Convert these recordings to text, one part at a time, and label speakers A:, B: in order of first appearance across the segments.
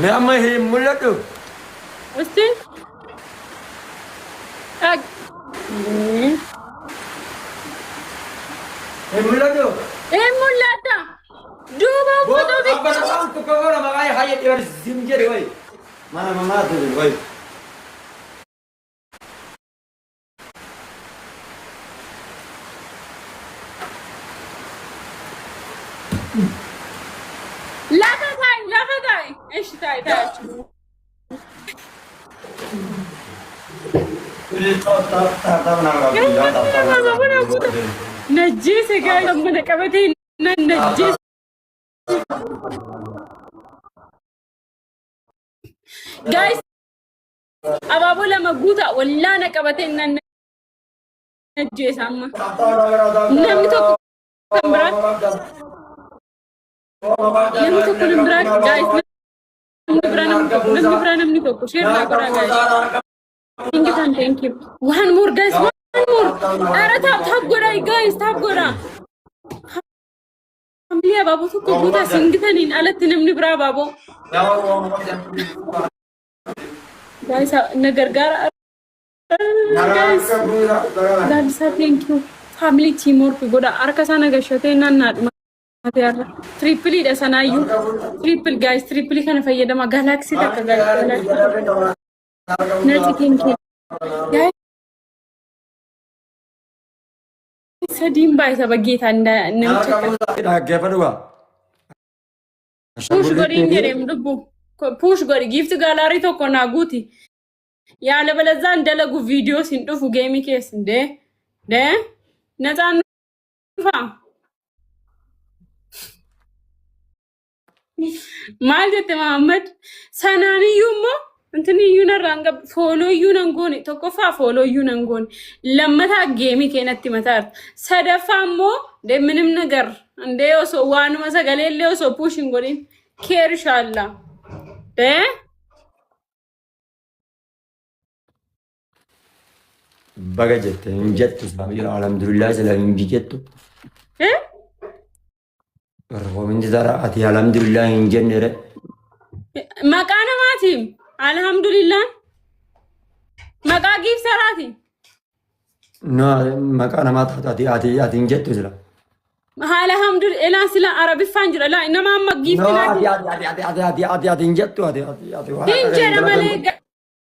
A: Nama mulatu.
B: Usti? Ag.
A: Mulatu.
B: Mulata. Duba foto bi.
A: Apa nak tu kau orang makai hayat dia sim je woi. Mana mama tu woi.
B: Laka tay. Eş tay tay. نجيس guys لما نكبتين نجيس guys أبابو لما قوتا ولا نكبتين نجيس أما نمي توكو كمبراك نمي توكو نمبراك guys نمي برا توكو شير ناكورا guys thank you one more guys one more أرى تاب قرأي guys تاب قرأ يا بابو توكو بوتا سنجتنين ألت نمني برا بابو guys نجرجار guys guys thank you family teamwork goda arka sana gashote nanna matiyara triple da sanayu triple guys triple kana fayyadama galaxy taka guys nati thank you guys sadim bai sabagita namchaka push gori ngerem dubu push gori gift gallery to kona guti ያለ በለዛ እንደለጉ ቪዲዮ ሲንጡፉ ጌሚ ኬስ እንደ ነፃን ማለት መሐመድ ሰናንዩሞ እንትንዩ ነራንገ ፎሎዩ ነንጎኒ ተቆፋ ፎሎዩ ነንጎኒ ለመታ ጌሚ ከነቲ መታር ሰደፋሞ ምንም ነገር እንደ ዮሶ ዋኑ መሰገሌለ ዮሶ ፑሽን ጎዲ ኬርሻላ
A: Baga jette injettu alhamdulillah sila injettu roomindi dara ati alhamdulillah injennere
B: maqana matim alhamdulillah maqagif sarati
A: no maqana mata ati injettu sila
B: alhamdulillah sila arabi fanjira la inama magif
A: ati injettu ati
B: injera male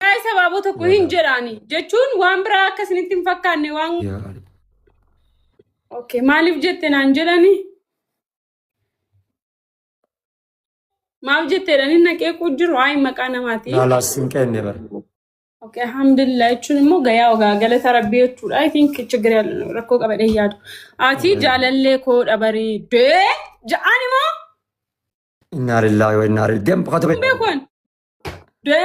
B: guys sababo tokko hinjerani jechuun waan bira akkasinitti hin fakkaanne waan okay maalif jette naan jedhani maaf jette dani naqee jiru ay maqaa namaati
A: la sinqenne bar
B: okay alhamdulillah jechuun immoo gayaa ogaa galata rabbii jechuudha I think ችግር ያለ ነው ረኮ ቀበደ ያadu ati jaalalle ko dabari de jaani mo
A: inna lillahi wa inna ilaihi dem qatbe
B: bekon de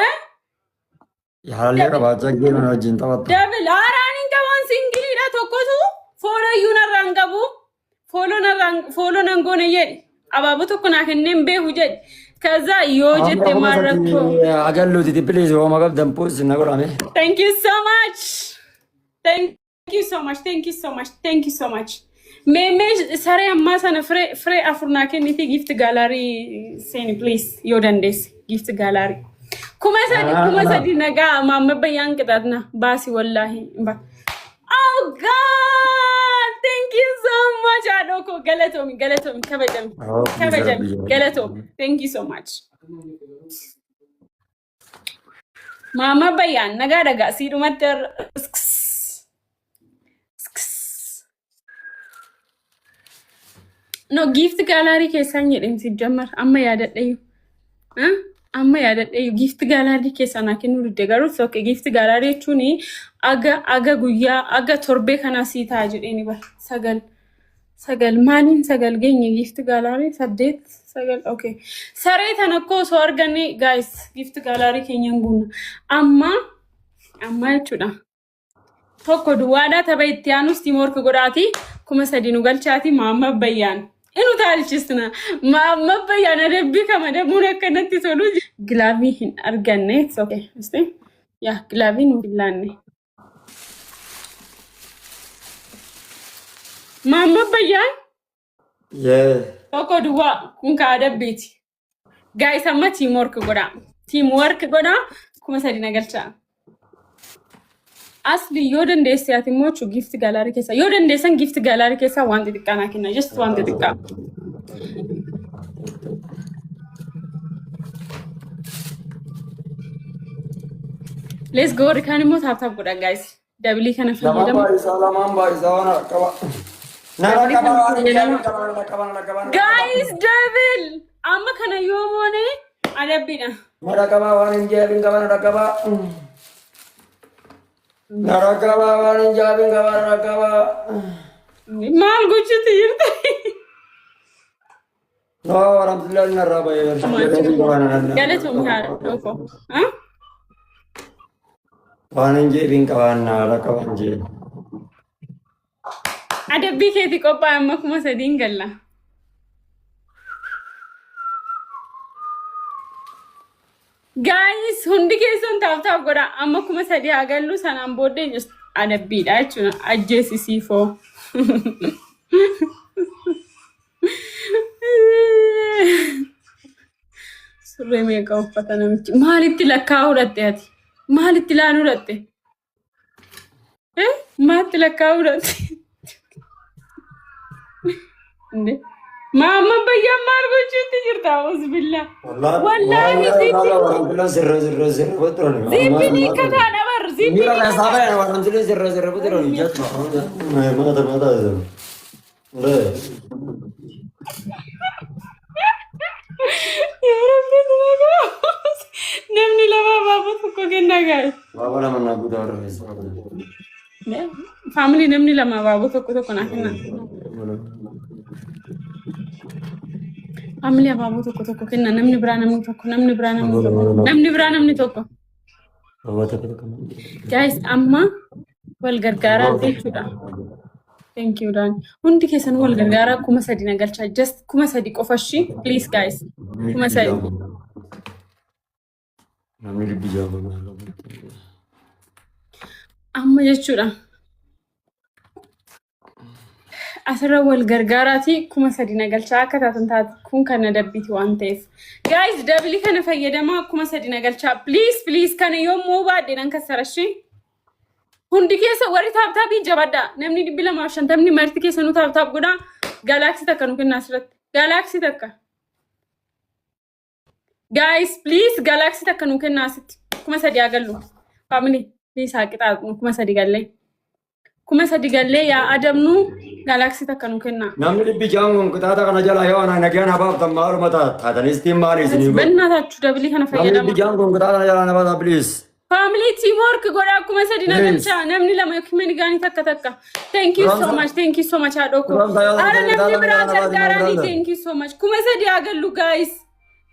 A: yaale ka bacha game no jinta wat
B: devil arani kawan singili da tokkotu follow you na rangabu follow nangone ye ababu tokko na kennen be huje kaza yojete marako
A: agallo di please o magab dam post na gorame
B: thank you so much thank you so much thank you so much thank you so much meme sare amma sana free afurna keniti gift gallery send please yodandes gift gallery kuma sadi naga mama bayan kitatna basi wallahi ba oh god thank you so much adoko galatomi kabajam galatom thank you so much mama bayan naga daga sidu matter no gift gallery ke sanye din si jamar amma ya daddayu amma yaadadhe gift gallery keessana kennu dide garuu sokke gift gallery chuni aga guyyaa aga torbe kana siita jedheni bar sagal maalin sagal geenye gift gallery 8 sagal okay sare tanakko so argani guys gift gallery kenyan gunna amma chuda tokko duwada tabaytianus timork godati kuma sadinu galchati mama bayan inu taalchisna mama bayan rabbi kama demuna kanatti solu glavi hin arganne it's okay iste ya glavi nu bilanne mama bayan
A: yeah
B: tokko duwa kun ka dabbiti Guys, amma teamwork godha. Teamwork godha. Kuma sadi nagalcha. Asli yoo dandeesse ati immoo gift gallery keessa yoo dandeessan gift gallery keessa waan xixiqqaa naa kenna just waan xixiqqaa. Let's go rikaan immoo taap godha guys. Dabli kana fayyadamu. Guys, double. Amma kana yoo moone adabbina.
A: Narakaba waan injeelin qaba narakaba. Narakaba waan injeelin qaba narakaba.
B: Maal gochuuti jirta?
A: No, alhamdulillah naraba yer.
B: Galatoom haa dhufo.
A: Waan injeelin qaba narakaba injeel.
B: Adabbii keetii qophaa'e amma kuma sadiin galla. Guys, hundi keessan taaf godha amma kuma sadii haa gallu sanaan booddee just adabbiidha jechuudha ajjeesisiifoo. Surree meeqa uffata namichi maalitti lakkaa'uu hudhatte ati? Maalitti laan hudhatte? Maalitti lakkaa'uu hudhatte? Mama bayya maal gochuutti jirta usbillah. Wallahi zibbi zibbi kata dabar zibbi
A: Mira sabe waan zirra butironi jatma. Mata.
B: Ya Rabbi namni lama babu tokko kenna gaay.
A: Baba lama na gudar.
B: Family namni lama babu tokko na kenna. Family babu tokko kenna namni bira namni tokko. Guys, amma wal gargaaraa jechuudha. Thank you, Dan. Hundi keessan wal gargaaraa kuma sadi nagalchaa. Just kuma sadi qofashi. Please, guys. Kuma sadi.
A: Namni dibbi jaaba.
B: Amma jechuudha. Asirra wal gargaaraati kuma sadi nagalchaa akka taatan taate kun kana dabbiti waan ta'eef. Guys, dabli kana fayyadamaa kuma sadi nagalchaa. Please kana yommuu baadhe nan kassarashi. Hundi keessa warri taaptaabii jabadha. Namni 250 marti keessa nu taaptaap godha. Galaxy takka nu kenna asirratti. Galaxy takka. Guys, please Galaxy takka nu kenna asitti. Kuma sadi agallu. Family, please haa qixaatu kuma sadi gallee. Kuma sadi gallee yaa adamnu Galaxy takka nu kenna.
A: Namni dibbi jaamuun qixaata kana jala yoo ana nagaan habaaf tammaaruma taatanis timmaanis ni.
B: Bannatachu dabli kana fayyadama.
A: Namni dibbi jaamuun qixaata kana jala nabaata please.
B: Family teamwork godha kuma sadi nagalcha namni lama yookiin gaani takka. Thank you so much Adoko. Ara namni biraa gargaarani thank you so much. Kuma sadi agallu guys.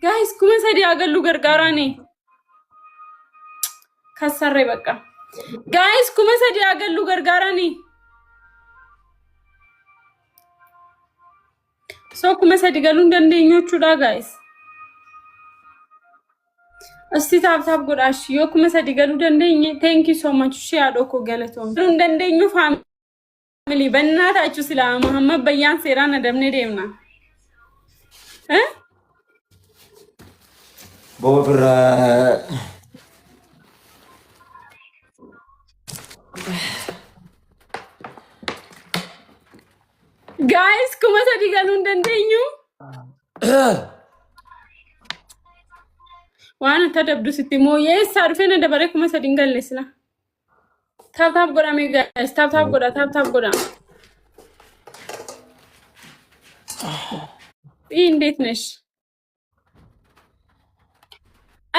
B: Guys kuma sadi agallu gargaarani. Kasarre bakka. Guys kuma sadi agallu gargaarani. So kuma sadi galuu dandeenyochuudha guys. Asti taap godhash yoo kuma sadi galuu dandeenye thank you so much shi Adoko galatoom. Galuu dandeenyu family bannaata achu sila Muhammad Bayyaan seeraan adamne deemna.
A: Bobra
B: Guys kuma sadi galuu dandeenyu. Waan akka dabdu sitti moo yeessaa dhufee na dabare kuma sadi galle sila. Taap godhame guys taap godha. Indeed nesh.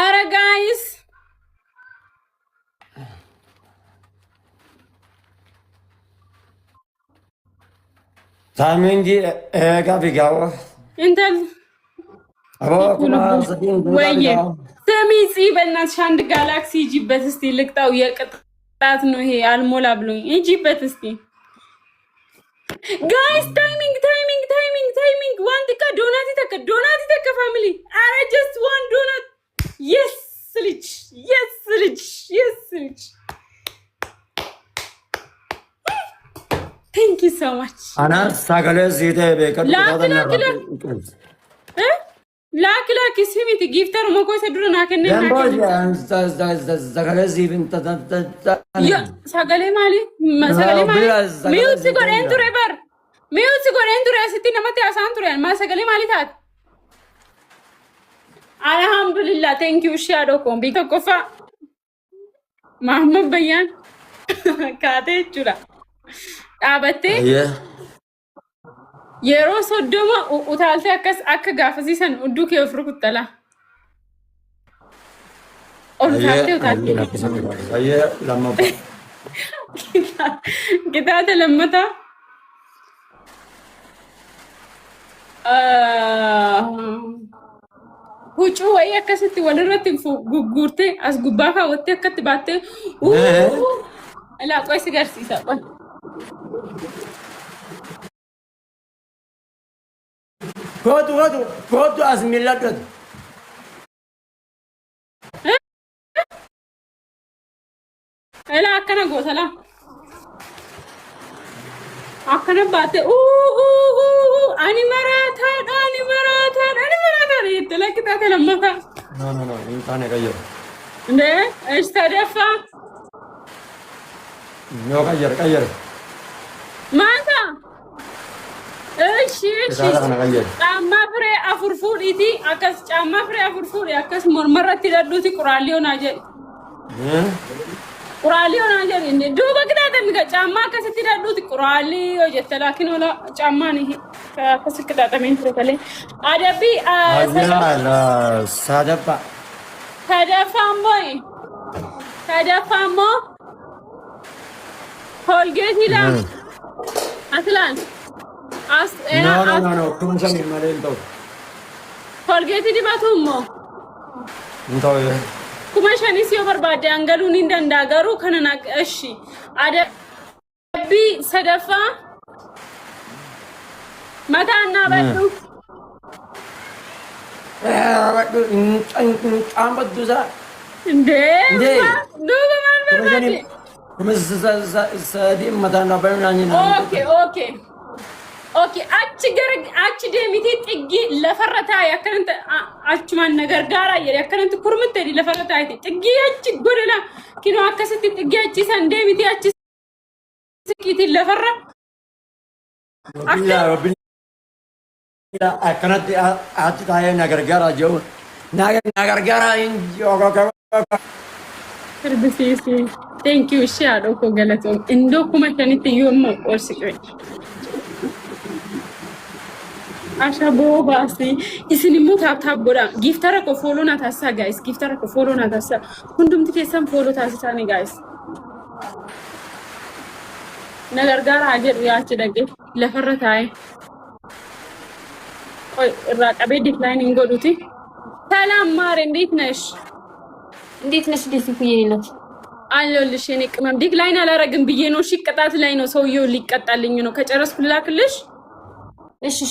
B: Ara guys.
A: Tamengi gabigawa.
B: Intel.
A: Abo kuma sadin
B: Weye. Semi በእናትሽ አንድ ጋላክሲ ጂበት እስቲ ልቅጣው የቅጣት ነው ይሄ አልሞላ ብሎኝ ጂበት እስቲ ጋይስ ታይሚንግ ዋን ዲካ ዶናቲ ተከ ፋሚሊ አረ ጀስት ዋን ዶናት yes ልጅ thank you so much
A: አናር ሳገለ ሲቴ በቀጥ
B: ላክ ሲሚቲ ጊፍተር ሞኮ ሰዱረ ናከነ ሰገሌ ማሊ ሚዩት ጎሬን ቱሬ በር ሚዩት ጎሬን ቱሬ ስቲ ነመቴ አሳን ቱሬ ማ ሰገሌ ማሊ ታት አልሐምዱሊላህ ቴንክ ዩ ሻዶ ኮምቢ ከቆፋ ማህመድ በያን ካቴ ቹላ ዳበቴ yeroo soddoma utaalte akkas akka gaafasiisan hudduu kee of rukuttala ol taatee utaalte kitaata lammata huccuu wayii akkasitti walirratti gugguurtee as gubbaa kaawwattee akkatti baattee ilaa qoy si garsiisa qoy
A: Kodu asmiladot.
B: Ela akkana gootala. Akkana baate ani maraataan itti lakkitaate lammata.
A: No, intaane kayyo.
B: Nde istadeffa.
A: No kayyer.
B: Maata. እሺ ጫማ ፍሬ አፉርፉሪቲ አከስ ጫማ ፍሬ አፉርፉሪ አከስ ሞርመራት ይደዱቲ ቁራሊዮና ጀ እንደ ዱባ ግዳተ ምገ ጫማ አከስ ይደዱቲ ቁራሊዮ ጀተላኪን ወላ ጫማ ነህ አከስ ግዳተ ምን ተከለ አደቢ ተደፋሞ ሆልጌቲላ አትላን
A: No, come siamo in Marello?
B: Colgate di Batummo. Come shani si overbade angalun in dandagaru kananak ashi. Adabi sadafa Mata anna badu.
A: Ambaduza.
B: Duba man barbadi.
A: Come di madana bernani.
B: Okay, achi deemiti xiggi lafarra yakkanant achumaan nagargaara yeri yakkanant kurmuttedi lafarra taayiti xiggi achi godela kino akkasitti xiggi achi san deemiti achi sikiti lafarra
A: akkanatti achi taayee nagargaara jiru nagargaara
B: Herbisiisi. Thank you, Shadow Kogalaton. Indo kuma shanitti yoommo qorsiqe. Ashabo basi isinimu tap goda giftara ko follow na tassa guys giftara ko follow na tassa hundumti keessan follow taasisani guys nagargaara ajer yaachi dage lafarra taay oy irra qabe declining goduti ሰላም ማር እንዴት ነሽ ዲስኩዬነት አለልሽ እኔ ቅመም ዲክላይን አላረግም ብዬ ነው እሺ ቅጣት ላይ ነው ሰውየው ሊቀጣልኝ ነው ከጨረስኩ ላክልሽ እሺ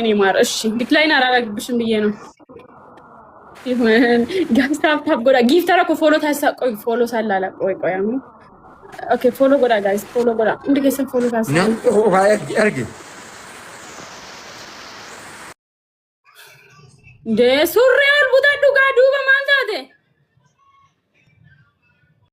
B: እኔ ማር እሺ ዲክላይን አላረግብሽም ብዬ ነው ይሁን ጋስታፕ ጎዳ ጊፍተራ ኮ ፎሎ ታሳቆይ ፎሎ ሳላላ ቆይ አሙ ኦኬ ፎሎ ጎዳ ጋይስ ፎሎ ጎዳ እንድከሰ ፎሎ ታሳ
A: ነው አርግ
B: ሱሪያ